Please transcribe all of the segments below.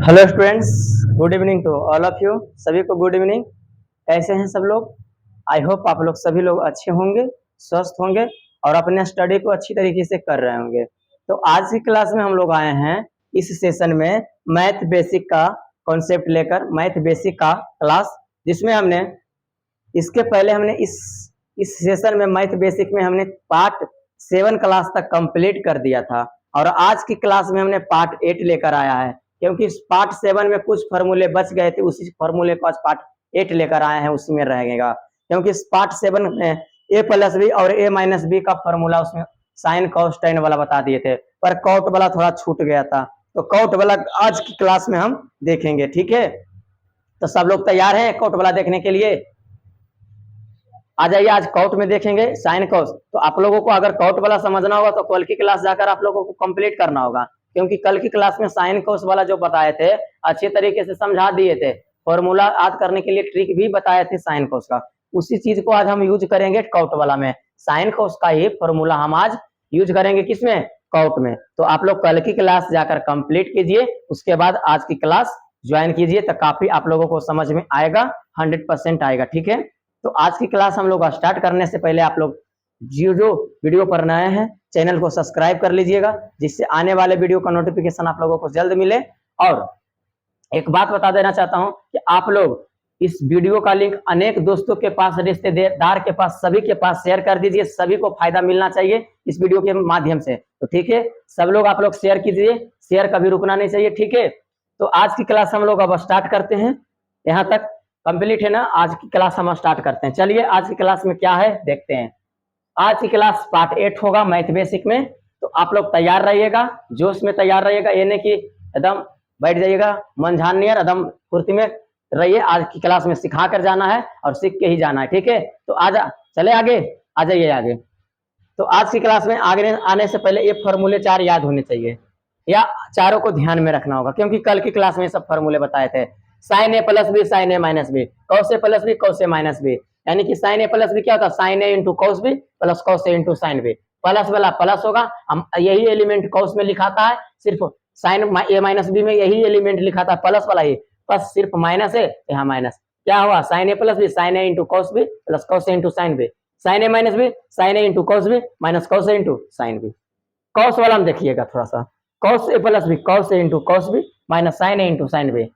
Hello students, good evening to all of you. सभी को good evening. कैसे हैं सब लोग? आई होप आप लोग सभी लोग अच्छे होंगे, स्वस्थ होंगे और अपने स्टडी को अच्छी तरीके से कर रहे होंगे। तो आज की क्लास में हम लोग आए हैं इस सेशन में मैथ बेसिक का कॉन्सेप्ट लेकर, मैथ बेसिक का क्लास, जिसमें हमने इसके पहले हमने इस सेशन में मैथ बेसिक में हमने पार्ट 7 क्लास तक कंप्लीट कर दिया था और आज की क्लास में हमने पार्ट 8 लेकर आया है, क्योंकि पार्ट 7 में कुछ फार्मूले बच गए थे, उसी फार्मूले को आज पार्ट 8 लेकर आए हैं, उसी में रहेगा। क्योंकि पार्ट 7 में ए प्लस बी और ए माइनस बी का फार्मूला उसमें साइन कॉस टेन वाला बता दिए थे, पर कॉट वाला थोड़ा छूट गया था, तो कॉट वाला आज की क्लास में हम देखेंगे। ठीक है, तो सब लोग तैयार हैं कॉट वाला देखने के लिए? आ जाइए, आज कॉट में देखेंगे साइन कॉस। तो आप लोगों को अगर कॉट वाला समझना होगा तो कल की क्लास जाकर आप लोगों को कंप्लीट करना होगा, क्योंकि कल की क्लास में साइन कॉस वाला जो बताए थे अच्छे तरीके से समझा दिए थे, फॉर्मूला याद करने के लिए ट्रिक भी बताए थे साइन कॉस का। उसी चीज को आज हम यूज करेंगे कॉट वाला में। साइन कॉस का ही फॉर्मूला हम आज यूज करेंगे, किसमें? कॉट में। तो आप लोग कल की क्लास जाकर कंप्लीट कीजिए, उसके बाद आज की क्लास ज्वाइन कीजिए, तो काफी आप लोगों को समझ में आएगा, 100% आएगा। ठीक है, तो आज की क्लास हम लोग स्टार्ट करने से पहले आप लोग जो वीडियो पर नए हैं चैनल को सब्सक्राइब कर लीजिएगा, जिससे आने वाले वीडियो का नोटिफिकेशन आप लोगों को जल्द मिले। और एक बात बता देना चाहता हूं कि आप लोग इस वीडियो का लिंक अनेक दोस्तों के पास, रिश्तेदार के पास, सभी के पास शेयर कर दीजिए। सभी को फायदा मिलना चाहिए इस वीडियो के माध्यम से। तो ठीक है, सब लोग आप लोग शेयर कीजिए, शेयर कभी रुकना नहीं चाहिए। ठीक है, तो आज की क्लास हम लोग अब स्टार्ट करते हैं। यहाँ तक कंप्लीट है ना? आज की क्लास हम स्टार्ट करते हैं। चलिए, आज की क्लास में क्या है देखते हैं। आज की क्लास पार्ट 8 होगा मैथ बेसिक में, तो आप लोग तैयार रहिएगा, जोश में तैयार रहिएगा, ये नहीं कि एकदम बैठ जाइएगा मन झानियर, एकदम फुर्ती में रहिए। आज की क्लास में सिखा कर जाना है और सीख के ही जाना है। ठीक है, तो चले आगे, आ जाइए आगे। तो आज की क्लास में आगे आने से पहले ये फॉर्मूले 4 याद होने चाहिए, या चारों को ध्यान में रखना होगा, क्योंकि कल की क्लास में सब फॉर्मूले बताए थे। Sine A plus B, sine A minus B, cos A plus B, cos A minus B, यानी कि साइन ए प्लस बी क्या होता है? Sine A into cos B plus cos A into sine B. Plus वाला plus होगा, हम यही element cos में लिखा था, सिर्फ साइन ए माइनस बी में यही एलिमेंट लिखा था प्लस वाला ही, बस सिर्फ माइनस है, यहाँ माइनस। क्या हुआ? Sine A plus B, sine A into cos B plus cos A into sine B. Sine A minus B, sine A into cos B minus cos A into sine B. Cos वाला हम देखिएगा थोड़ा सा, cos A plus B, cos A into cos B minus sine A into sine B,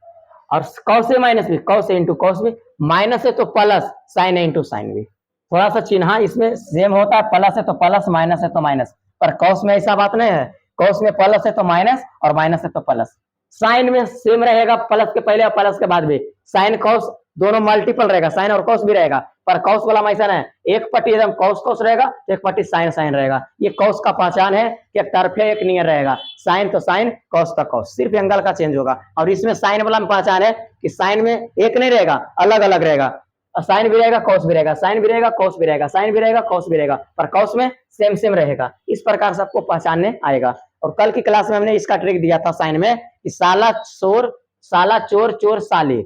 और cos A minus B, cos A into cos B, minus है तो plus sign A into sine B. थोड़ा सा चिन्ह इसमें same होता है, plus है तो प्लस, माइनस है तो माइनस, पर कॉस में ऐसा बात नहीं है। कॉस में प्लस है तो माइनस और माइनस है तो प्लस। साइन में सेम रहेगा, प्लस के पहले और प्लस के बाद भी। साइन कॉस दोनों मल्टीपल रहेगा, साइन और कॉस भी रहेगा, पर कॉस वाला में ऐसा है, एक पट्टी एकदम कॉस कॉस रहेगा, एक पट्टी साइन साइन रहेगा। ये कॉस का पहचान है कि एक तरफे एक नियर रहेगा, साइन तो साइन, कॉस का कॉस, सिर्फ एंगल का चेंज होगा। और इसमें साइन वाला में पहचान है कि साइन में एक नहीं रहेगा, अलग अलग रहेगा, साइन भी रहेगा कॉस भी रहेगा, साइन भी रहेगा कॉस भी रहेगा, साइन भी रहेगा कॉस भी रहेगा, पर कॉस में सेम सेम रहेगा। इस प्रकार सबको पहचानने आएगा। और कल की क्लास में हमने इसका ट्रिक दिया था साइन में कि साला चोर चोर साली,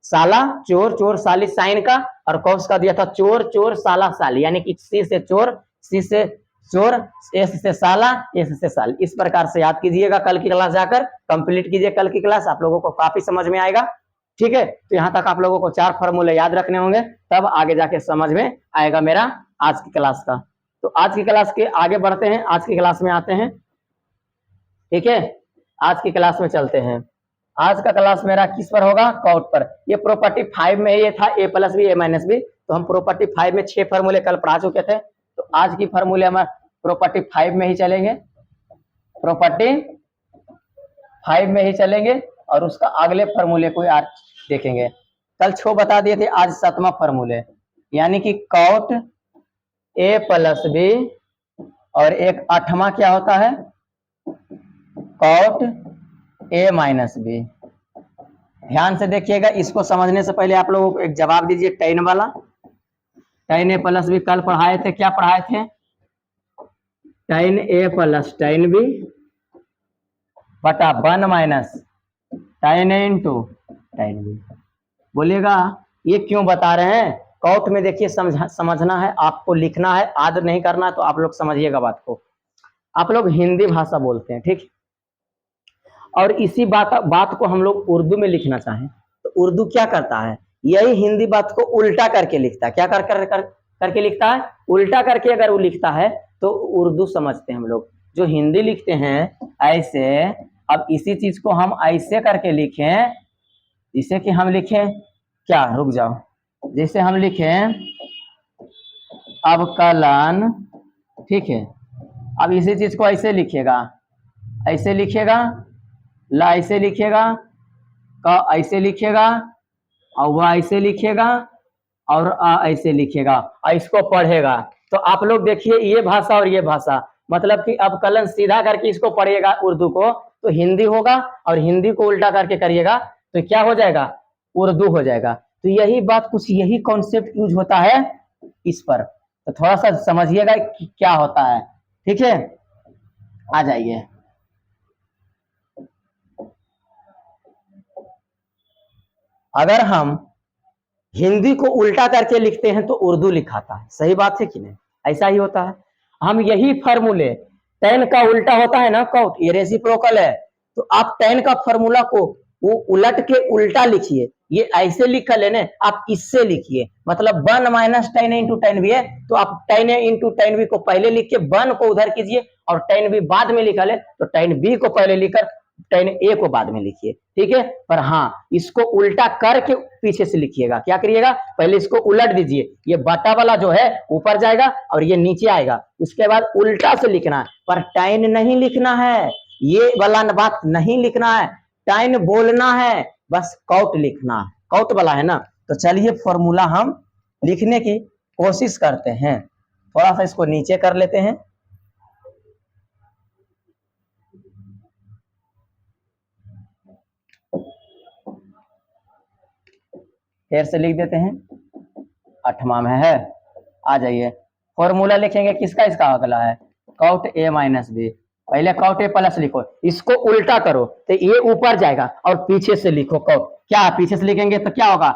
साला चोर चोर साली साइन का, और कॉस का दिया था चोर चोर साला साली, यानी कि सी से चोर, सी से चोर, एस से साला, एस से साली। इस प्रकार से याद कीजिएगा, कल की क्लास जाकर कंप्लीट कीजिए कल की क्लास, आप लोगों को काफी समझ में आएगा। ठीक है, तो यहाँ तक आप लोगों को 4 फॉर्मूले याद रखने होंगे, तब आगे जाके समझ में आएगा मेरा आज की क्लास का। तो आज की क्लास के आगे बढ़ते हैं, आज की क्लास में आते हैं। ठीक है, आज की क्लास में चलते हैं। आज का क्लास मेरा किस पर होगा? कॉट पर। ये प्रॉपर्टी 5 में ये था ए प्लस बी ए माइनस बी, तो हम प्रॉपर्टी 5 में 6 फॉर्मूले कल पढ़ा चुके थे, तो आज की फॉर्मूले हम प्रॉपर्टी 5 में ही चलेंगे, प्रॉपर्टी 5 में ही चलेंगे, और उसका अगले फॉर्मूले को आज देखेंगे। कल 6 बता दिए थे, आज 7वां फॉर्मूले, यानी कि कॉट ए प्लस बी, और एक 8वां क्या होता है? Cot A minus B. ध्यान से देखिएगा, इसको समझने से पहले आप लोगों को एक जवाब दीजिए टेन वाला। टेन ए प्लस बी कल पढ़ाए थे, क्या पढ़ाए थे? टेन ए प्लस टेन बी बटा 1 माइनस टेन ए इंटू टेन बी। बोलिएगा ये क्यों बता रहे हैं? कॉट में देखिए समझना है आपको, लिखना है, आद नहीं करना है, तो आप लोग समझिएगा बात को। आप लोग हिंदी भाषा बोलते हैं, ठीक? और इसी बात को हम लोग उर्दू में लिखना चाहें तो उर्दू क्या करता है, यही हिंदी बात को उल्टा करके लिखता है। क्या करके लिखता है, उल्टा करके अगर वो लिखता है तो उर्दू समझते हैं हम लोग। जो हिंदी लिखते हैं ऐसे, अब इसी चीज को हम ऐसे करके लिखें, जिसे कि हम लिखें क्या, रुक जाओ, जैसे हम लिखें अवकलन, ठीक है। अब इसी चीज को ऐसे लिखिएगा, ऐसे लिखिएगा, ला ऐसे लिखिएगा, क ऐसे लिखिएगा, और वह ऐसे लिखिएगा, और आ ऐसे लिखिएगा, और इसको पढ़ेगा। तो आप लोग देखिए ये भाषा और ये भाषा, मतलब कि अवकलन सीधा करके इसको पढ़िएगा उर्दू को तो हिंदी होगा, और हिंदी को उल्टा करके करिएगा तो क्या हो जाएगा, उर्दू हो जाएगा। तो यही बात, कुछ यही कॉन्सेप्ट यूज होता है इस पर, तो थोड़ा सा समझिएगा कि क्या होता है, ठीक है। आ जाइए, अगर हम हिंदी को उल्टा करके लिखते हैं तो उर्दू लिखाता है, सही बात है कि नहीं, ऐसा ही होता है। हम यही फॉर्मूले, टेन का उल्टा होता है ना काउट, ये रेसिप्रोकल है, तो आप टेन का फॉर्मूला को वो उलट के उल्टा लिखिए, ये ऐसे लिख लेने, आप इससे लिखिए, मतलब 1 माइनस टेन इंटू टेन भी है तो आप टेन इंटू टेन बी को पहले लिख के 1 को उधर कीजिए, और टेन बी बाद में लिखा ले तो टेन बी को पहले लिखकर टेन ए को बाद में लिखिए, ठीक है। पर हाँ, इसको उल्टा करके पीछे से लिखिएगा। क्या करिएगा, पहले इसको उलट दीजिए, ये बटा वाला जो है ऊपर जाएगा और ये नीचे आएगा, उसके बाद उल्टा से लिखना है, पर टाइन नहीं लिखना है, ये वाला बात नहीं लिखना है, टाइन बोलना है, बस काउट लिखना है, काउट वाला है ना। तो चलिए फॉर्मूला हम लिखने की कोशिश करते हैं, थोड़ा सा इसको नीचे कर लेते हैं। फिर से लिख देते हैं, 8वां में है, आ जाइए। फॉर्मूला लिखेंगे किसका, इसका अगला है काउट ए माइनस बी, पहले काउट ए प्लस लिखो, इसको उल्टा करो तो ये ऊपर जाएगा, और पीछे से लिखो काउट, क्या पीछे से लिखेंगे तो क्या होगा,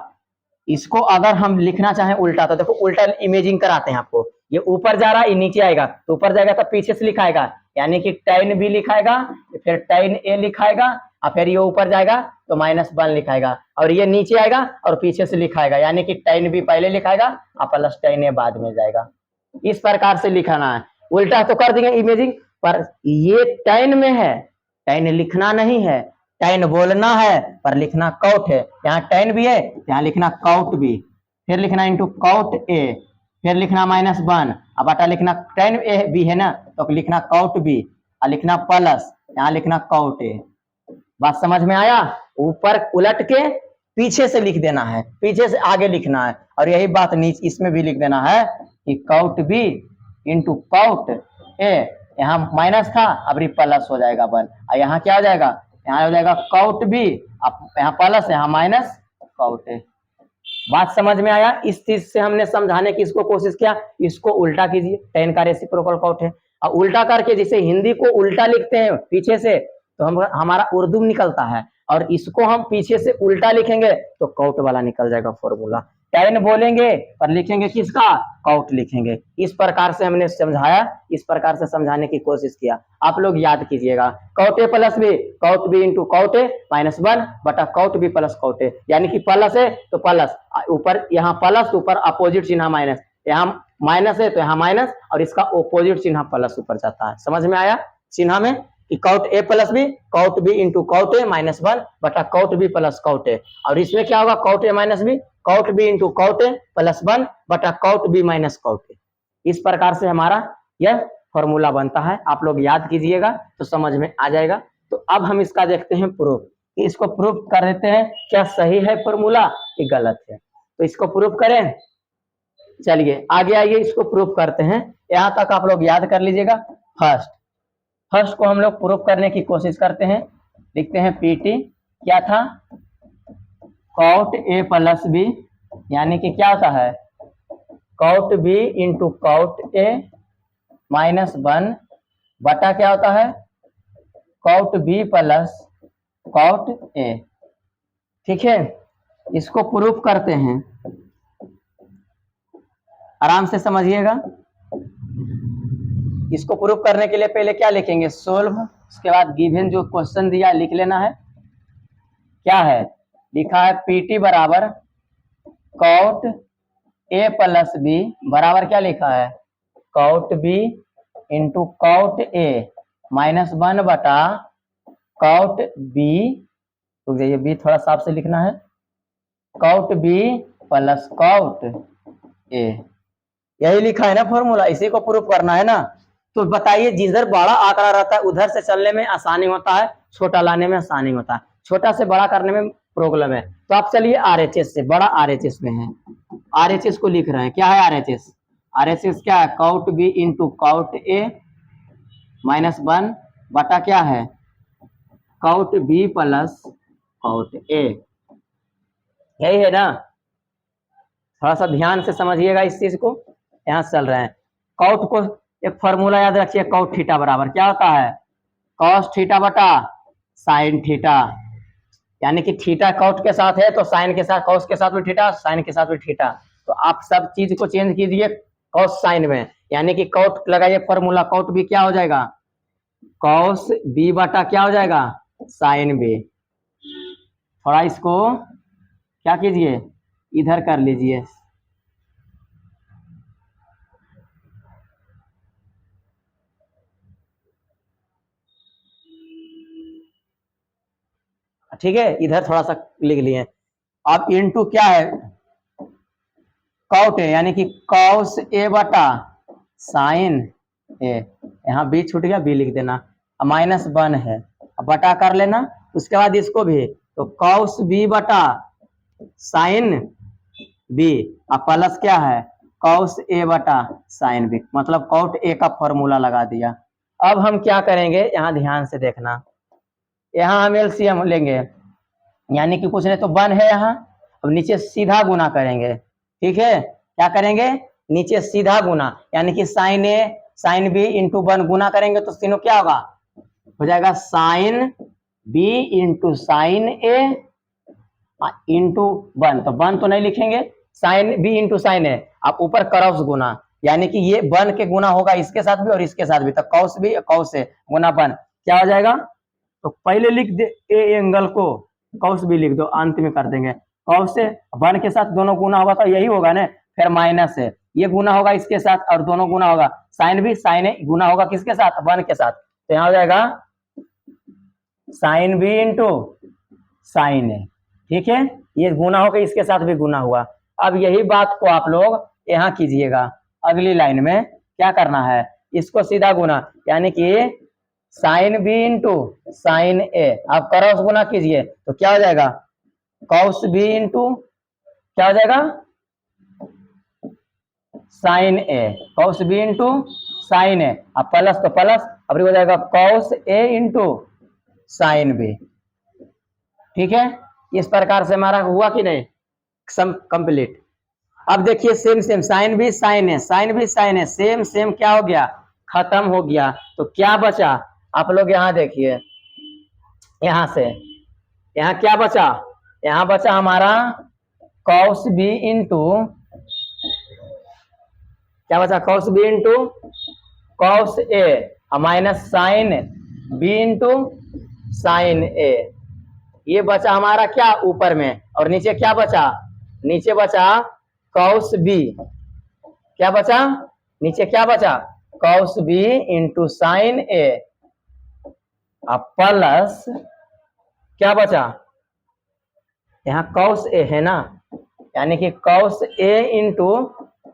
इसको अगर हम लिखना चाहें उल्टा तो देखो उल्टा इमेजिंग कराते हैं आपको, ये ऊपर जा रहा है, ये नीचे आएगा, तो ऊपर जाएगा तो पीछे से लिखाएगा, यानी कि टेन बी लिखाएगा, फिर टेन ए लिखाएगा, और फिर ये ऊपर जाएगा तो -1 लिखाएगा, और ये नीचे आएगा और पीछे से लिखाएगा, यानी कि टेन बी पहले लिखाएगा और प्लस टेन ए बाद में जाएगा। इस प्रकार से लिखाना है, उल्टा तो कर देंगे इमेजिंग, पर ये टेन में है, टेन लिखना नहीं है, टेन बोलना है पर लिखना काउट है, यहाँ टेन भी है यहाँ लिखना काउट भी, फिर लिखना इंटू काउट ए, फिर लिखना -1, अब बटा लिखना टेन ए भी है ना तो लिखना काउट बी, और लिखना प्लस, यहाँ लिखना काउट ए। बात समझ में आया, ऊपर उलट के पीछे से लिख देना है, पीछे से आगे लिखना है, और यही बात नीचे इसमें भी लिख देना है कि काउट बी इंटू काउट ए, यहाँ माइनस था अब प्लस हो जाएगा 1, और यहाँ क्या हो जाएगा, यहाँ हो जाएगा काउट बी, अब यहाँ प्लस यहाँ माइनस काउट ए। बात समझ में आया, इस चीज से हमने समझाने की इसको कोशिश किया, इसको उल्टा कीजिए, टेन का रेसिप्रोकल काउट है, और उल्टा करके जैसे हिंदी को उल्टा लिखते हैं पीछे से तो हम हमारा उर्दू निकलता है, और इसको हम पीछे से उल्टा लिखेंगे तो काउट वाला निकल जाएगा फॉर्मूला। टेन बोलेंगे पर लिखेंगे किसका, काउट लिखेंगे। इस प्रकार से हमने समझाया, इस प्रकार से समझाने की कोशिश किया, आप लोग याद कीजिएगा। Cot A plus B, cot B into cot A -1 बटा cot B plus cot A, यानी कि प्लस है तो प्लस, ऊपर यहाँ प्लस, ऊपर अपोजिट चिन्ह माइनस, यहाँ माइनस है तो यहाँ माइनस, और इसका ओपोजिट चिन्ह प्लस ऊपर जाता है। समझ में आया चिन्ह में कि cot A plus B, cot B into cot A -1 बटा cot B plus cot A, और इसमें क्या होगा, cot A minus B, cot B into cot A +1 बटा cot B minus cot A. इस प्रकार से हमारा यह फॉर्मूला बनता है, आप लोग याद कीजिएगा तो समझ में आ जाएगा। तो अब हम इसका देखते हैं प्रूफ, इसको प्रूफ कर देते हैं, क्या सही है फॉर्मूला कि गलत है, तो इसको प्रूफ करें। चलिए आगे आइए, इसको प्रूफ करते हैं, यहाँ तक आप लोग याद कर लीजिएगा। फर्स्ट को हम लोग प्रूफ करने की कोशिश करते हैं, लिखते हैं पीटी, क्या था, काउट ए प्लस बी, यानी कि क्या होता है, cout B into cot A -1 बटा क्या होता है, काउट बी प्लस काउट ए। ठीक है, इसको प्रूफ करते हैं, आराम से समझिएगा। इसको प्रूफ करने के लिए पहले क्या लिखेंगे, सोल्व उसके बाद गिवन जो क्वेश्चन दिया लिख लेना है। क्या है लिखा है, पीटी बराबर कॉट ए प्लस बी बराबर क्या लिखा है, cot B into cot A minus 1 बटा कॉट बी, तो ये बी थोड़ा साफ से लिखना है, cot B plus cot A. यही लिखा है ना फॉर्मूला, इसी को प्रूफ करना है ना। तो बताइए जिधर बड़ा आंकड़ा रहता है उधर से चलने में आसानी होता है, छोटा लाने में आसानी होता है, छोटा से बड़ा करने में प्रॉब्लम है। तो आप चलिए आरएचएस से बड़ा, आरएचएस में है, आरएचएस को लिख रहे हैं। क्या है आरएचएस, आरएचएस क्या है, cot B into cot A minus 1 बटा क्या है, cot B plus cot A. यही है ना, थोड़ा सा ध्यान से समझिएगा इस चीज को। यहां से चल रहे हैं, कॉट को एक फॉर्मूला याद रखिए, कॉट थीटा बराबर क्या होता है, कॉस थीटा बटा साइन थीटा, यानी कि थीटा कॉट के साथ है तो साइन के साथ, कॉस के साथ भी थीटा, साइन के साथ भी थीटा। तो आप सब चीज को चेंज कीजिए कॉस साइन में, यानी कि कॉट लगाइए फॉर्मूला, कॉट बी क्या हो जाएगा, कॉस बी बटा क्या हो जाएगा, साइन बी। थोड़ा इसको क्या कीजिए, इधर कर लीजिए, ठीक है, इधर थोड़ा सा लिख लिए। अब इनटू क्या है, कॉट ए यानी कि कॉस ए बटा साइन ए, यहाँ बी छूट गया, बी लिख देना, माइनस 1 है, अब बटा कर लेना। उसके बाद इसको भी, तो कॉस बी बटा साइन बी, अब प्लस क्या है, कॉस ए बटा साइन बी, मतलब कॉट ए का फॉर्मूला लगा दिया। अब हम क्या करेंगे, यहाँ ध्यान से देखना, यहाँ हम एलसीएम लेंगे, यानी कि कुछ नहीं तो 1 है यहाँ, अब नीचे सीधा गुना करेंगे, ठीक है, क्या करेंगे, नीचे सीधा गुना, यानी कि साइन ए साइन बी इंटू 1 गुना करेंगे तो तीनों क्या होगा, हो जाएगा sign B into sine A into 1, तो 1 तो नहीं लिखेंगे, साइन बी इंटू साइन ए, आप ऊपर क्रॉस गुना, यानी कि ये 1 के गुना होगा इसके साथ भी और इसके साथ भी, तो कॉस बी कॉस ए गुना 1 क्या हो जाएगा, तो पहले लिख दे ए एंगल को, कॉस भी लिख दो, अंत में कर देंगे, कॉस से 1 के साथ दोनों गुना होगा तो यही होगा ना, फिर माइनस है, ये गुना होगा इसके साथ और दोनों गुना होगा, साइन भी साइन ए गुना होगा किसके साथ, 1 के साथ, तो यहाँ हो जाएगा साइन बी इंटू साइन ए, ठीक है, ये गुना होगा इसके साथ भी गुना हुआ। अब यही बात को आप लोग यहाँ कीजिएगा, अगली लाइन में क्या करना है, इसको सीधा गुना, यानी कि साइन बी इंटू साइन ए, आप क्रॉस गुना कीजिए तो क्या हो जाएगा, कॉस बी इंटू क्या हो जाएगा, sign A, cos B into sine A, अब प्लस तो प्लस, अब हो जाएगा cos A into sine B, ठीक है। इस प्रकार से हमारा हुआ कि नहीं, सम कंप्लीट। अब देखिए सेम सेम, साइन भी साइन है, साइन भी साइन है, सेम सेम क्या हो गया, खत्म हो गया, तो क्या बचा, आप लोग यहाँ देखिए, यहाँ से यहाँ क्या बचा, यहाँ बचा हमारा कॉस बी इंटू क्या बचा, cos B into cos A minus sine B into sine A, ये बचा हमारा क्या ऊपर में, और नीचे क्या बचा, नीचे बचा कॉस बी, क्या बचा नीचे क्या बचा, cos B into sine A, अब प्लस क्या बचा, यहाँ कॉस ए है ना, यानी कि cos A into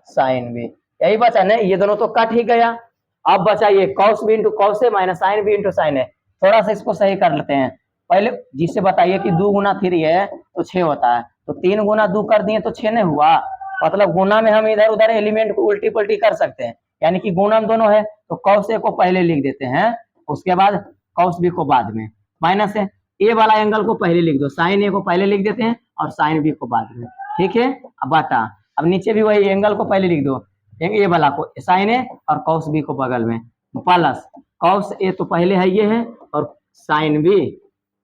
sine B, यही बचा ना, ये दोनों तो कट ही गया। अब बचा ये cos B into cos A minus sine B into sine A. थोड़ा सा इसको सही कर लेते हैं, पहले जिससे बताइए कि 2 गुना 3 है तो 6 होता है, तो 3 गुना 2 कर दिए तो 6 नहीं हुआ, मतलब गुना में हम इधर उधर एलिमेंट को उल्टी पुल्टी कर सकते हैं, यानी कि गुना में दोनों है तो कॉस ए को पहले लिख देते हैं, उसके बाद कॉस बी को बाद में, माइनस है ए वाला एंगल को पहले लिख दो, साइन ए को पहले लिख देते हैं और साइन बी को बाद में, ठीक है। अब बटा, अब नीचे भी वही एंगल को पहले लिख दो, ए वाला को साइन ए और कॉस बी को बगल में, प्लस कॉस ए तो पहले है ये है और साइन बी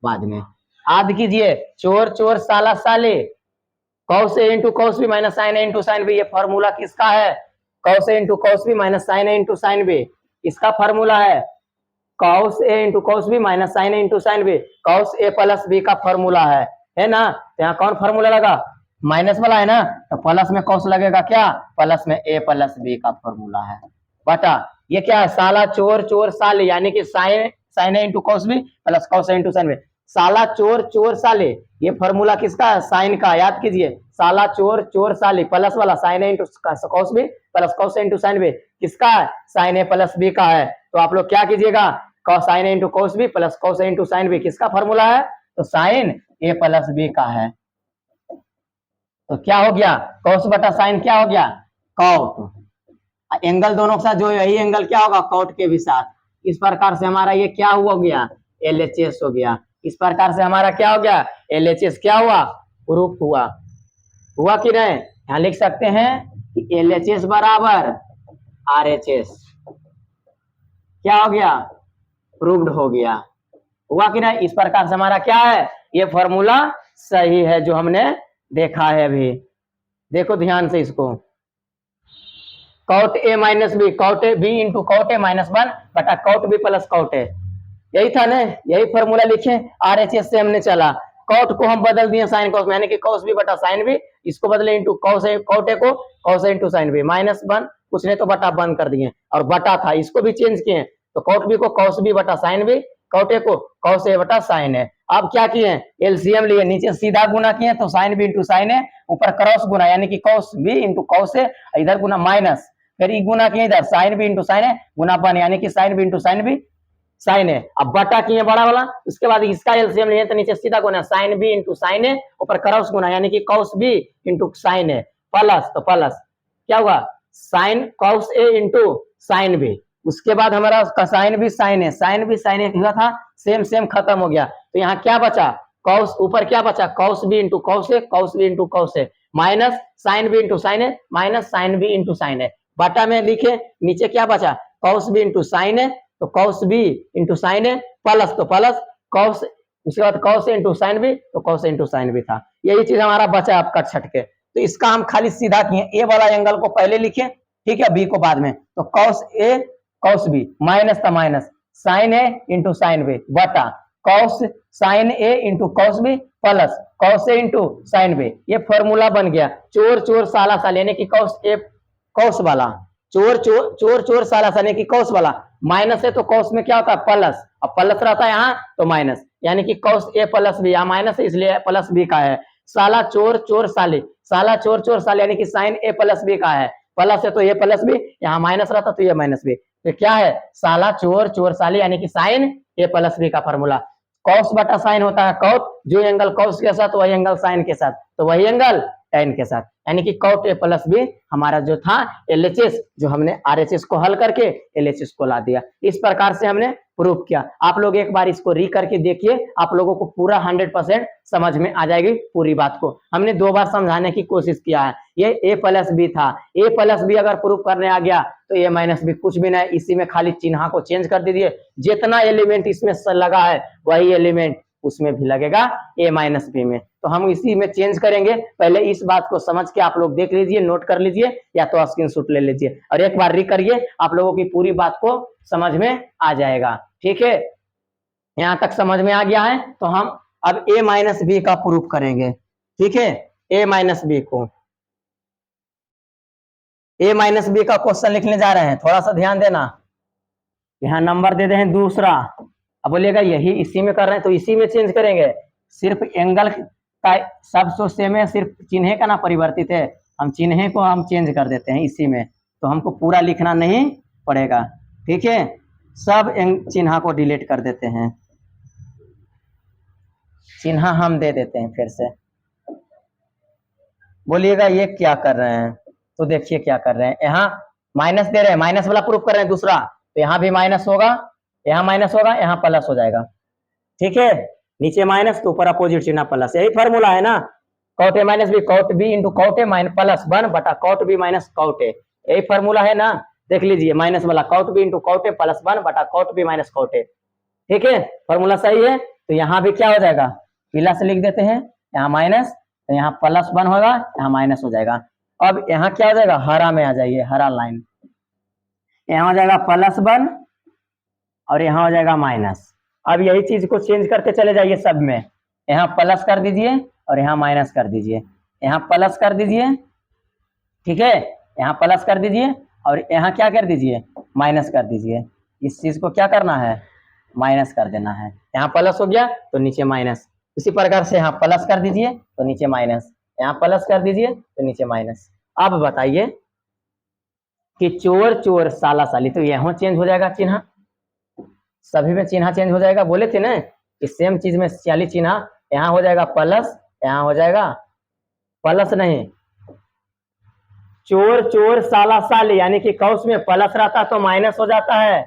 बाद में। याद कीजिए, चोर चोर साला साले, cos A into cos B minus sine A into sine B, ये फॉर्मूला किसका है, cos A into cos B minus sine A into sine B, इसका फॉर्मूला है। Cos A into cos B minus sine A into sine B, cos A plus B का फॉर्मूला है ना। तो यहाँ कौन फॉर्मूला लगा, माइनस वाला है ना, तो प्लस में कॉस लगेगा क्या, प्लस में ए प्लस बी का फॉर्मूला है। बटा ये क्या है, साला चोर चोर साले, यानी कि sine sine A into cos B plus cos A into sine B, साला चोर चोर साले, ये फॉर्मूला किसका है, साइन का, याद कीजिए, साला चोर चोर साले, प्लस वाला sine A into cos B plus cos A into sine B किसका है, साइन ए प्लस बी का है। तो आप लोग क्या कीजिएगा, sine A into cos B plus cos A into sine B किसका फॉर्मूला है, तो साइन ए प्लस बी का है। तो क्या हो गया, कॉस बटा साइन क्या हो गया, कॉट, एंगल दोनों के साथ जो यही एंगल क्या होगा, कॉट के भी साथ। इस प्रकार से हमारा ये क्या हुआ गया, LHS हो गया। इस प्रकार से हमारा क्या हो गया, LHS क्या हुआ, प्रूफ हुआ कि नहीं। यहाँ लिख सकते हैं कि LHS बराबर RHS क्या हो गया, प्रूव्ड हो गया, हुआ कि नहीं। इस प्रकार से हमारा क्या है, ये फॉर्मूला सही है जो हमने देखा है अभी। देखो ध्यान से इसको, cot A minus B, cot A B into cot A minus 1 बटा cot B plus cot A, यही था ना, यही फॉर्मूला लिखे। RHS से हमने चला, कॉट को हम बदल दिए साइन कॉस में, यानी कि कॉस बी बटा साइन बी, इसको बदले into cos A, cot A को cos A into sine B, minus 1 कुछ नहीं तो बटा बंद कर दिए, और बटा था इसको भी चेंज किए, तो कॉट बी को कॉस बी बटा साइन बी, कॉट ए को कॉस ए बटा साइन ए। अब क्या किए, एलसीएम लिए, नीचे सीधा गुना किए तो sine B into sine A, ऊपर क्रॉस गुना यानी कि cos B into cos A, इधर गुना माइनस, फिर गुना किए इधर sine B into sine A गुना 1 यानी कि sine B into sine B sine A. अब बटा किए बड़ा वाला, उसके बाद इसका एलसीएम लिए तो नीचे सीधा गुना sign B into sine A, ऊपर क्रॉस गुना यानी कि cos B into sine A, plus तो प्लस क्या हुआ, sine cos A into sine B, उसके बाद हमारा साइन बी साइन ए हुआ था, सेम सेम खत्म हो गया। तो यहाँ क्या बचा, कॉस, ऊपर क्या बचा, cos B into cos A, cos B into cos A, minus sine B into sine A, minus sine B into sine A, बटा में लिखे, नीचे क्या बचा, cos B into sine A, तो cos B into sine A, plus तो plus cos, उसके बाद cos A into sine B, तो cos A into sine B था। यही चीज हमारा बचा अब कट छट के, तो इसका हम खाली सीधा किए, ए वाला एंगल को पहले लिखे, ठीक है, बी को बाद में, तो cos A cos B minus था minus sine A into sine B बटा cos sine A into cos B plus cos A into sine B. ये फॉर्मूला बन गया, चोर चोर साला साल, यानी कि कॉस ए कॉस वाला, चोर चोर चोर चोर साला साल, यानी कि कॉस वाला, माइनस है तो कॉस में क्या होता है प्लस, अब प्लस रहता है यहाँ तो माइनस, यानी कि कॉस ए प्लस बी, यहाँ माइनस है इसलिए प्लस बी का है। साला चोर चोर साले, साला चोर चोर साले, यानी कि साइन ए प्लस बी का है, प्लस है तो ये प्लस बी, यहाँ माइनस रहता तो ये माइनस बी, तो क्या है, साला चोर चोर साले, यानी कि साइन ए प्लस बी का फॉर्मूला। कॉस बटा साइन होता है कॉट, जो एंगल कॉस के साथ वही एंगल साइन के साथ, तो वही एंगल tan के साथ, यानी कि कॉट ए प्लस बी हमारा जो था LHS, जो हमने RHS को हल करके LHS को ला दिया। इस प्रकार से हमने प्रूफ किया। आप लोग एक बार इसको री करके देखिए, आप लोगों को पूरा 100% समझ में आ जाएगी पूरी बात को। हमने 2 बार समझाने की कोशिश किया है। ये a प्लस बी था, a प्लस बी अगर प्रूफ करने आ गया तो a माइनस बी कुछ भी नहीं, इसी में खाली चिन्ह को चेंज कर दीजिए, जितना एलिमेंट इसमें लगा है वही एलिमेंट उसमें भी लगेगा a माइनस बी में, तो हम इसी में चेंज करेंगे। पहले इस बात को समझ के आप लोग देख लीजिए, नोट कर लीजिए या तो स्क्रीनशॉट ले लीजिए और एक बार री करिए, आप लोगों की पूरी बात को समझ में आ जाएगा। ठीक है, यहाँ तक समझ में आ गया है, तो हम अब a माइनस बी का प्रूफ करेंगे। ठीक है, a माइनस बी को, a माइनस बी का क्वेश्चन लिखने जा रहे हैं, थोड़ा सा ध्यान देना। यहाँ नंबर दे दे दूसरा, अब बोलिएगा यही इसी में कर रहे हैं तो इसी में चेंज करेंगे, सिर्फ एंगल का सब तो सेम है, सिर्फ चिन्ह का ना परिवर्तित है, हम चिन्ह को हम चेंज कर देते हैं इसी में, तो हमको पूरा लिखना नहीं पड़ेगा। ठीक है, सब चिन्ह को डिलीट कर देते हैं, चिन्ह हम दे देते हैं फिर से। बोलिएगा ये क्या कर रहे हैं, तो देखिए क्या कर रहे हैं, यहाँ माइनस दे रहे हैं, माइनस वाला प्रूफ कर रहे हैं दूसरा, तो यहाँ भी माइनस होगा, यहाँ माइनस होगा, यहाँ प्लस हो जाएगा। ठीक है, नीचे माइनस तो ऊपर अपोजिट चिन्ह प्लस, यही फॉर्मूला है ना, cot A minus B, cot B into cot A minus plus 1 बटा cot B minus cot A, यही फॉर्मूला है ना, देख लीजिए, माइनस वाला cot B into cot A plus 1 बटा cot B minus cot A. ठीक है, फॉर्मूला सही है, तो यहाँ भी क्या हो जाएगा, पीला से लिख देते हैं, यहाँ माइनस, तो यहाँ प्लस 1 होगा, यहाँ माइनस हो जाएगा। अब यहाँ क्या हो जाएगा, हरा में आ जाइए, हरा लाइन, यहाँ हो जाएगा प्लस 1 और यहाँ हो जाएगा माइनस। अब यही चीज को चेंज करते चले जाइए सब में, यहाँ प्लस कर दीजिए और यहाँ माइनस कर दीजिए, यहाँ प्लस कर दीजिए, ठीक है, यहाँ प्लस कर दीजिए और यहाँ क्या कर दीजिए, माइनस कर दीजिए। इस चीज को क्या करना है, माइनस कर देना है। यहाँ प्लस हो गया तो नीचे माइनस, इसी प्रकार से यहाँ प्लस कर दीजिए तो नीचे माइनस, यहाँ प्लस कर दीजिए तो नीचे माइनस। अब बताइए कि चोर चोर साला साली, तो यहाँ चेंज हो जाएगा चिन्ह, सभी में चिन्ह चेंज हो जाएगा। बोले थे ना कि सेम चीज में सियाली चिन्ह, यहाँ हो जाएगा प्लस, यहाँ हो जाएगा प्लस नहीं, चोर चोर साला साली, यानी कि कौस में प्लस रहता तो माइनस हो जाता है,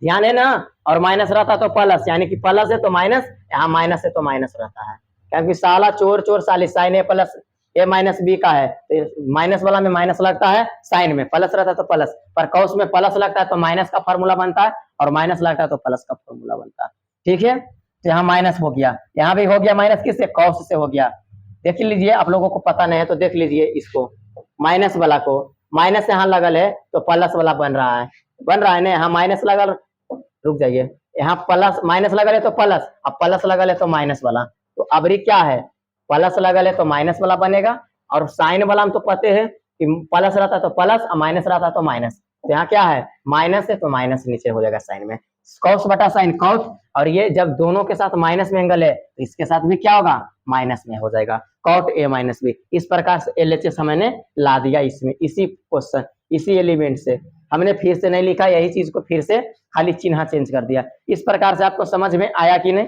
ध्यान है ना, और माइनस रहता तो प्लस, यानी कि प्लस है तो माइनस, यहाँ माइनस है तो माइनस रहता है, क्योंकि साला चोर चोर साली sign A plus A minus B का है, तो माइनस वाला में माइनस लगता है, साइन में प्लस रहता है तो प्लस, पर कौस में प्लस लगता है तो माइनस का फॉर्मूला बनता है, और माइनस लगता है तो प्लस का फॉर्मूला बनता है, ठीक है। तो यहाँ माइनस हो गया, यहाँ भी हो गया माइनस, किससे, कौस से हो गया। देख लीजिए, आप लोगों को पता नहीं है तो देख लीजिए इसको, माइनस वाला को, माइनस यहाँ लगल है तो प्लस वाला बन रहा है, बन रहा है ना, यहाँ माइनस लगल, रुक जाइए, यहाँ प्लस माइनस लगल है तो प्लस, अब प्लस लगल है तो माइनस वाला, तो अबरी क्या है, प्लस लगल है तो माइनस वाला बनेगा, और साइन वाला हम तो पते हैं कि प्लस रहता तो प्लस और माइनस रहता तो माइनस, तो यहाँ क्या है, माइनस है तो माइनस नीचे हो जाएगा साइन में, कॉस बटा साइन कॉस, और ये जब दोनों के साथ माइनस में एंगल है तो इसके साथ भी क्या होगा, माइनस में हो जाएगा, कॉट ए माइनस बी। इस प्रकार से एलएचएस हमने ला दिया इसमें, इसी क्वेश्चन, इसी एलिमेंट से हमने फिर से नहीं लिखा, यही चीज को फिर से खाली चिन्ह चेंज कर दिया। इस प्रकार से आपको समझ में आया कि नहीं,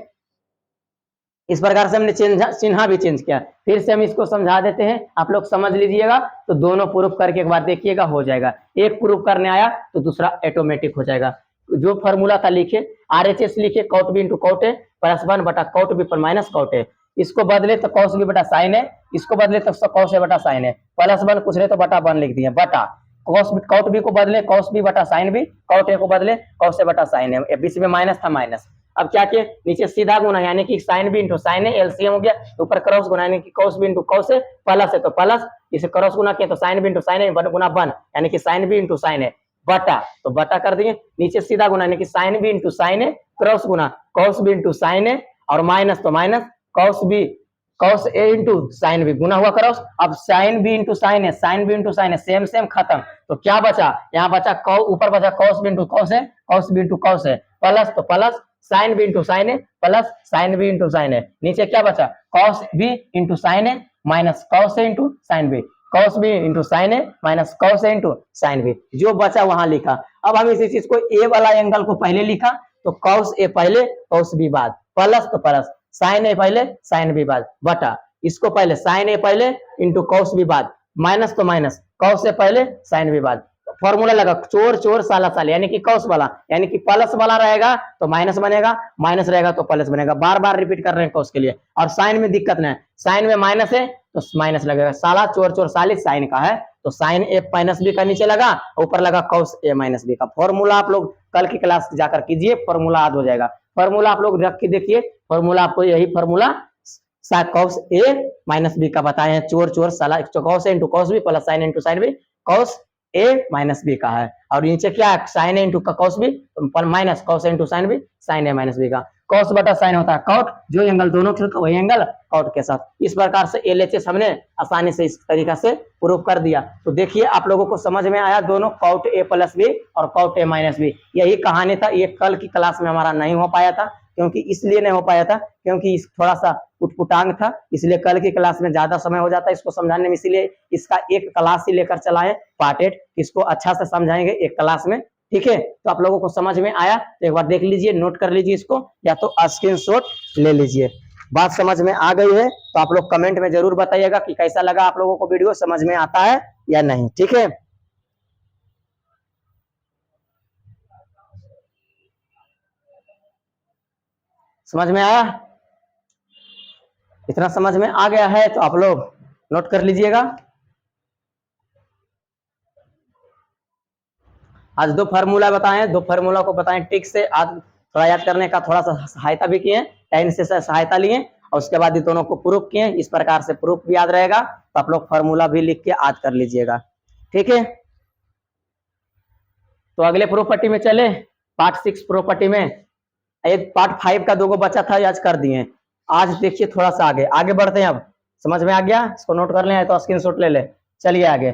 इस प्रकार से हमने चिन्ह भी चेंज किया। फिर से हम इसको समझा देते हैं, आप लोग समझ लीजिएगा, तो दोनों प्रूफ करके एक बार देखिएगा, हो जाएगा। एक प्रूफ करने आया तो दूसरा ऑटोमेटिक हो जाएगा। जो फॉर्मूला था लिखे, आरएचएस लिखे, cot B into cot A plus 1 बटा कॉट बी पर माइनस कॉट ए, इसको बदले तो कॉस बी बटा साइन है, इसको बदले तो कॉस ए बटा साइन है, प्लस 1 कुछ नहीं तो बटा 1 लिख दिए, बटा कॉट बी को बदले कॉस बी बटा साइन बी, कॉट ए को बदले कॉस ए बटा साइन है, बीच में माइनस था माइनस। अब क्या किए, नीचे सीधा गुना, यानी कि साइन बी इंटू साइन है, एलसीएम हो गया, ऊपर क्रॉस गुना, यानी कि कॉस बी इंटू कॉस है, प्लस है तो प्लस, इसे क्रॉस गुना किया तो साइन बी इंटू साइन है, गुना 1, यानी कि साइन बी इंटू साइन है, बटा तो बटा कर देंगे, नीचे सीधा गुना, यानी कि साइन बी इंटू साइन है, क्रॉस गुना कॉस बी इंटू साइन है, और माइनस तो minus cos A into sine B, गुना हुआ क्रॉस, अब साइन बी इंटू साइन है, साइन बी इंटू साइन है, सेम सेम खत्म, तो क्या बचा, यहाँ बचा ऊपर बचा कॉस बी इंटू कॉस है, कॉस बी इंटू कॉस है, प्लस तो plus sine B into sine है, plus sine B into sine है, नीचे क्या बचा, कॉस बी इंटू साइन है, minus cos A into sine B, cos B into sine है, minus cos A into sine B, जो बचा वहां लिखा। अब हम इसी चीज को ए वाला एंगल को पहले लिखा, तो कॉस ए पहले कॉस बी बाद, प्लस तो प्लस साइन ए पहले साइन बी बाद, बटा इसको पहले साइन ए पहले इंटू कॉस बी बाद, माइनस तो माइनस कॉस ए पहले साइन बी बाद, फॉर्मूला लगा चोर चोर साला साल, यानी कि कॉस वाला, यानी कि प्लस वाला रहेगा तो माइनस बनेगा, माइनस रहेगा तो प्लस बनेगा, बार बार रिपीट कर रहे हैं कॉस के लिए। और साइन में दिक्कत नहीं, साइन में माइनस है तो माइनस लगेगा, साला चोर चोर साली साइन का है तो साइन ए माइनस बी का नीचे लगा, ऊपर लगा कॉस ए माइनस बी का। फॉर्मूला आप लोग कल की क्लास जाकर कीजिए, फॉर्मूला याद हो जाएगा। फॉर्मूला आप लोग रख के देखिए, फॉर्मूला आपको यही formula cos A minus B का बताए हैं, चोर चोर साला cos A into cos B plus sine into sine B, cos A minus B का है, और नीचे क्या है, sine A into cos B minus cos A into sine B, sine A minus B का। कॉस बटा साइन होता है कॉट, जो एंगल दोनों के साथ वही एंगल कॉट के साथ। इस प्रकार से एलएचएस हमने आसानी से इस तरीका से प्रूफ कर दिया। तो देखिए आप लोगों को समझ में आया, दोनों कॉट ए प्लस बी और कॉट ए माइनस बी, यही कहानी था। ये कल की क्लास में हमारा नहीं हो पाया था, क्योंकि इसलिए नहीं हो पाया था क्योंकि थोड़ा सा उटपुटांग था, इसलिए कल की क्लास में ज्यादा समय हो जाता है इसको समझाने में, इसीलिए इसका एक क्लास ही लेकर चलाएं पार्ट 8, इसको अच्छा से समझाएंगे एक क्लास में, ठीक है। तो आप लोगों को समझ में आया तो एक बार देख लीजिए, नोट कर लीजिए इसको, या तो स्क्रीनशॉट ले लीजिए। बात समझ में आ गई है तो आप लोग कमेंट में जरूर बताइएगा कि कैसा लगा आप लोगों को वीडियो, समझ में आता है या नहीं, ठीक है। समझ में आया, इतना समझ में आ गया है तो आप लोग नोट कर लीजिएगा। आज 2 फार्मूला बताएं, 2 फार्मूला को बताएं टिक से, आज थोड़ा याद करने का थोड़ा सा सहायता भी किए, टाइम से सहायता लिए, और उसके बाद ये दोनों को प्रूफ किए। इस प्रकार से प्रूफ भी याद रहेगा तो आप लोग फार्मूला भी लिख के याद कर लीजिएगा, ठीक है। तो अगले प्रूफ पट्टी में चले। पार्ट 6 प्रॉपर्टी में, एक पार्ट 5 का 2 गो बचा था, आज कर दिए। आज देखिए थोड़ा सा आगे बढ़ते हैं। अब समझ में आ गया, इसको नोट कर लें तो स्क्रीनशॉट ले ले। चलिए आगे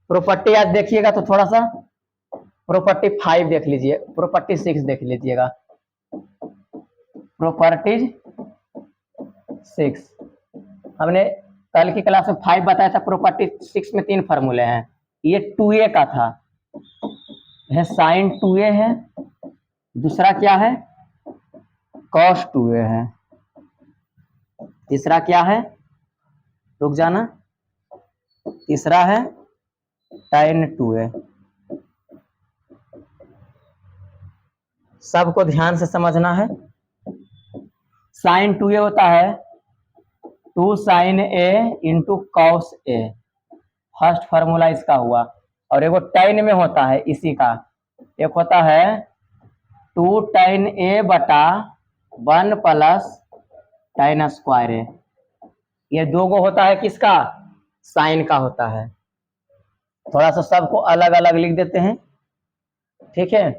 प्रॉपर्टी आज देखिएगा तो थोड़ा सा प्रॉपर्टी 5 देख लीजिए, प्रॉपर्टी 6 देख लीजिएगा। प्रॉपर्टीज 6 हमने कल की क्लास में 5 बताया था। प्रॉपर्टी 6 में 3 फार्मूले हैं। ये 2a का था, यह साइन 2a है, दूसरा क्या है cos 2a है, तीसरा क्या है, रुक जाना, तीसरा है tan 2a। सबको ध्यान से समझना है। साइन 2a होता है 2 sin a into cos a, first formula इसका हुआ। और एक tan में होता है इसी का, एक होता है 2 tan a बटा 1 प्लस tan स्क्वायर a। ये 2 गो होता है किसका, साइन का होता है। थोड़ा सा सबको अलग अलग लिख देते हैं, ठीक है,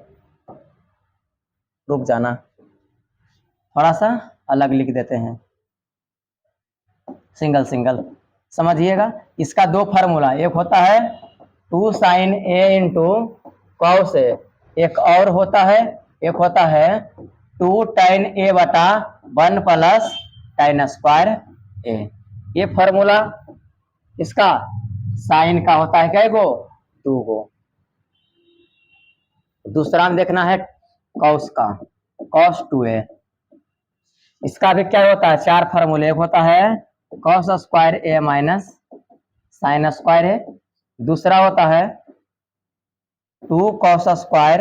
रुक जाना, थोड़ा सा अलग लिख देते हैं, सिंगल सिंगल समझिएगा। इसका 2 फार्मूला, एक होता है 2 sin a into cos a, एक और होता है, एक होता है 2 tan a बटा 1 प्लस tan स्क्वायर a। ये फार्मूला इसका साइन का होता है कै गो, 2 गो। दूसरा में देखना है कॉस का, cos 2a, इसका भी क्या होता है 4 फार्मूले, एक होता है cos square a minus sine square a, दूसरा होता है 2 cos स्क्वायर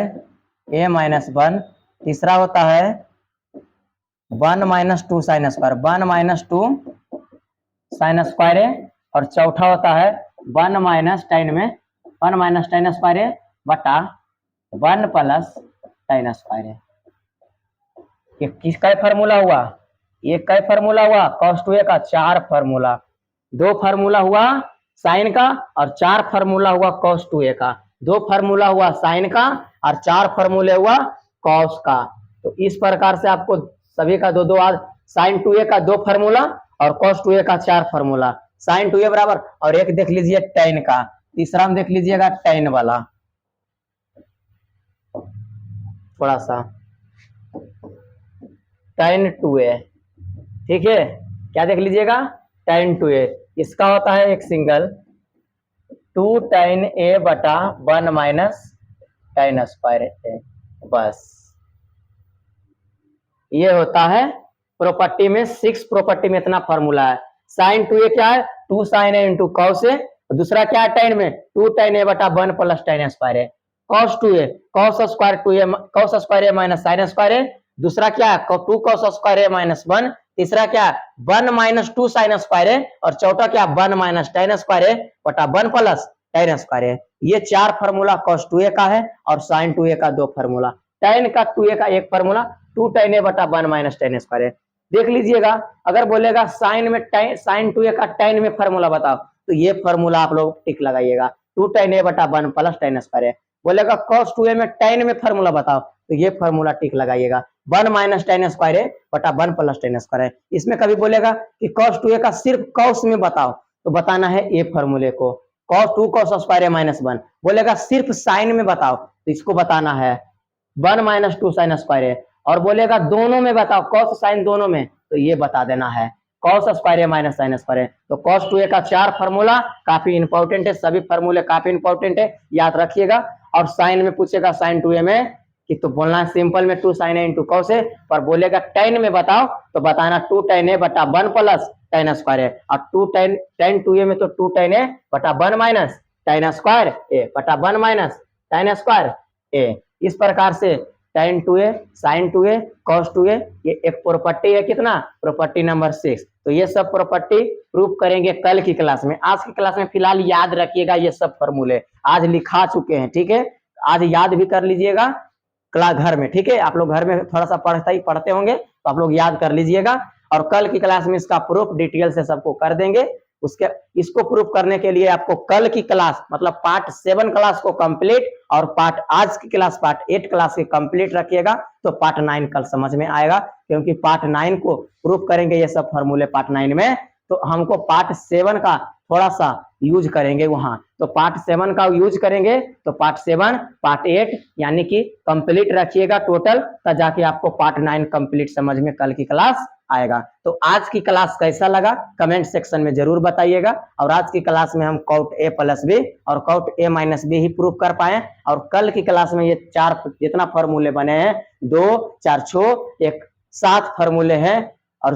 a माइनस 1, तीसरा होता है 1 minus 2 sine square, 1 minus 2 sine square a, और चौथा होता है 1 माइनस tan में 1 माइनस tan स्क्वायर a बटा 1 प्लस tan स्क्वायर a। ये किसका फार्मूला हुआ, ये कै फार्मूला हुआ, cos 2a का 4 फार्मूला। 2 फार्मूला हुआ साइन का और 4 फार्मूला हुआ cos 2a का। 2 फार्मूला हुआ साइन का और 4 फार्मूले हुआ cos का। तो इस प्रकार से आपको सभी का 2 आज साइन 2a का 2 फार्मूला और cos 2a का 4 फार्मूला। साइन 2a बराबर, और एक देख लीजिए tan का, तीसरा में देख लीजिएगा tan वाला, थोड़ा सा tan 2a, ठीक है, क्या देख लीजिएगा tan 2a। इसका होता है एक सिंगल 2 tan a बटा 1 माइनस tan स्क्वायर a, बस ये होता है प्रॉपर्टी में 6 प्रॉपर्टी में इतना फार्मूला है। साइन 2a क्या है 2 sin a into cos a, दूसरा क्या है tan में 2 tan a बटा 1 plus tan square a, cos 2a cos square a minus sin square a, दूसरा क्या है 2 cos स्क्वायर a माइनस 1, तीसरा क्या है 1 माइनस 2 sin स्क्वायर a, और चौथा क्या 1 माइनस tan स्क्वायर a बटा 1 प्लस tan स्क्वायर a। ये 4 फार्मूला cos 2a का है और sin 2a का 2 फार्मूला। tan का 2a का एक फार्मूला 2 tan a बटा 1 माइनस tan स्क्वायर a। देख लीजिएगा, अगर बोलेगा साइन में साइन 2a का tan में फार्मूला बताओ, तो ये फार्मूला आप लोग टिक लगाइएगा, 2 tan a बटा 1 प्लस tan स्क्वायर a। बोलेगा cos 2a में tan में फार्मूला बताओ, तो ये फार्मूला टिक लगाइएगा, 1 माइनस tan स्क्वायर a बटा 1 प्लस tan स्क्वायर a। इसमें कभी बोलेगा कि cos 2a का सिर्फ cos में बताओ, तो बताना है ये फार्मूले को, cos 2 cos square a minus 1। बोलेगा सिर्फ साइन में बताओ, तो इसको बताना है 1 माइनस 2 साइन स्क्वायर a। और बोलेगा दोनों में बताओ, cos साइन दोनों में, तो ये बता देना है cos square a minus sine square a। तो cos 2a का 4 फार्मूला काफी इंपॉर्टेंट है, सभी फार्मूले काफी इंपॉर्टेंट है, याद रखिएगा। और साइन में पूछेगा साइन 2a में कि तो बोलना है सिंपल में 2 sin a into cos a, पर बोलेगा tan में बताओ तो बताना 2 tan a बटा 1 प्लस tan स्क्वायर a, और 2 tan 2a में तो 2 tan a बटा 1 माइनस tan स्क्वायर a बटा 1 माइनस tan स्क्वायर a। इस प्रकार से tan 2a sin 2a cos 2a ये एक प्रॉपर्टी है, कितना प्रॉपर्टी नंबर 6। तो ये सब प्रॉपर्टी प्रूफ करेंगे कल की क्लास में। आज की क्लास में फिलहाल याद रखिएगा, ये सब फॉर्मूले आज लिखा चुके हैं, ठीक है, आज याद भी कर लीजिएगा क्लास घर में, ठीक है। आप लोग घर में थोड़ा सा पढ़ते होंगे तो आप लोग याद कर लीजिएगा, और कल की क्लास में इसका प्रूफ डिटेल से सबको कर देंगे। उसके इसको प्रूफ करने के लिए आपको कल की क्लास मतलब पार्ट 7 क्लास को कंप्लीट और पार्ट आज की क्लास पार्ट 8 क्लास के कंप्लीट रखिएगा तो पार्ट 9 कल समझ में आएगा, क्योंकि पार्ट 9 को प्रूफ करेंगे ये सब फॉर्मूले पार्ट 9 में, तो हमको पार्ट 7 का थोड़ा सा यूज करेंगे वहां, तो पार्ट 7 का यूज करेंगे तो पार्ट 7 पार्ट 8 यानी कि कंप्लीट रखिएगा टोटल, तब जाके आपको पार्ट 9 कंप्लीट समझ में कल की क्लास आएगा। तो आज की क्लास कैसा लगा कमेंट सेक्शन में जरूर बताइएगा। और आज की क्लास में हम कॉट ए प्लस बी और कॉट ए माइनस बी ही प्रूफ कर पाए, और कल की क्लास में ये 4 जितना फॉर्मूले बने हैं 2 4 6 एक 7 फॉर्मूले हैं, और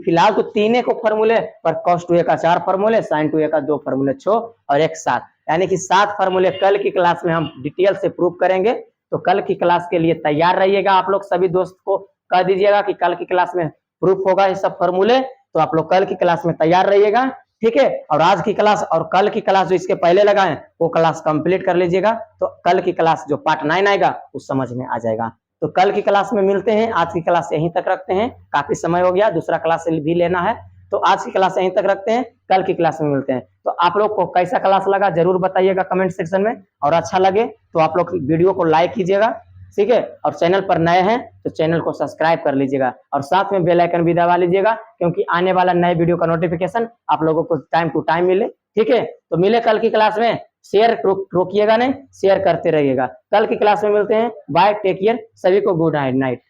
फिलहाल तो 3 को फॉर्मूले पर cos 2a का 4 फॉर्मूले, sin 2a का 2 फॉर्मूले 6 और एक 7, यानी कि 7 फॉर्मूले कल की क्लास में हम डिटेल से प्रूफ करेंगे। तो कल की क्लास के लिए तैयार रहिएगा। आप लोग सभी दोस्त को कह दीजिएगा कि कल की क्लास में प्रूफ होगा ये सब फॉर्मूले, तो आप लोग कल की क्लास में तैयार रहिएगा, ठीक है। और आज की क्लास और कल की क्लास जो इसके पहले लगाए वो क्लास कंप्लीट कर लीजिएगा, तो कल की क्लास जो पार्ट 9 आएगा वो समझ में आ जाएगा। तो कल की क्लास में मिलते हैं, आज की क्लास यहीं तक रखते हैं, काफी समय हो गया, दूसरा क्लास भी लेना है, तो आज की क्लास यहीं तक रखते हैं, कल की क्लास में मिलते हैं। तो आप लोग को कैसा क्लास लगा जरूर बताइएगा कमेंट सेक्शन में, और अच्छा लगे तो आप लोग वीडियो को लाइक कीजिएगा, ठीक है। और चैनल पर नए हैं तो चैनल को सब्सक्राइब कर लीजिएगा, और साथ में बेल आइकन भी दबा लीजिएगा, क्योंकि आने वाला नए वीडियो का नोटिफिकेशन आप लोगों को टाइम टू टाइम मिले, ठीक है। तो मिले कल की क्लास में, शेयर रोकिएगा नहीं, शेयर करते रहिएगा। कल की क्लास में मिलते हैं, बाय, टेक केयर, सभी को गुड नाइट।